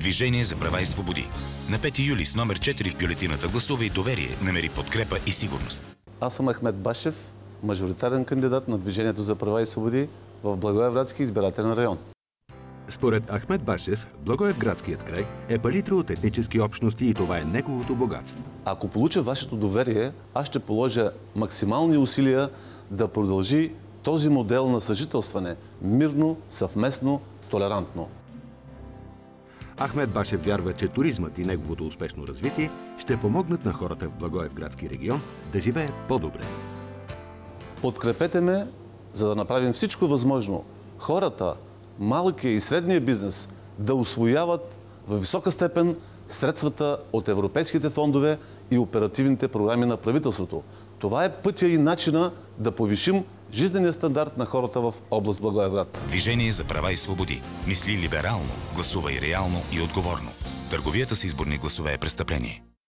Движение за права и свободи. На 5 юли с номер 4 в бюлетината гласувай доверие, намери подкрепа и сигурност. Аз съм Ахмед Башев, мажоритарен кандидат на Движението за права и свободи в Благоевградски избирателен район. Според Ахмед Башев, Благоевградският край е палитра от етнически общности и това е неговото богатство. Ако получа вашето доверие, аз ще положа максимални усилия да продължи този модел на съжителстване мирно, съвместно, толерантно. Ахмед Башев вярва, че туризмът и неговото успешно развитие ще помогнат на хората в Благоевградски регион да живеят по-добре. Подкрепете ме, за да направим всичко възможно хората, малкия и средния бизнес да усвояват във висока степен средствата от европейските фондове и оперативните програми на правителството. Това е пътя и начина да повишим жизнения стандарт на хората в област Благоевград. Движение за права и свободи. Мисли либерално, гласувай реално и отговорно. Търговията с изборни гласове е престъпление.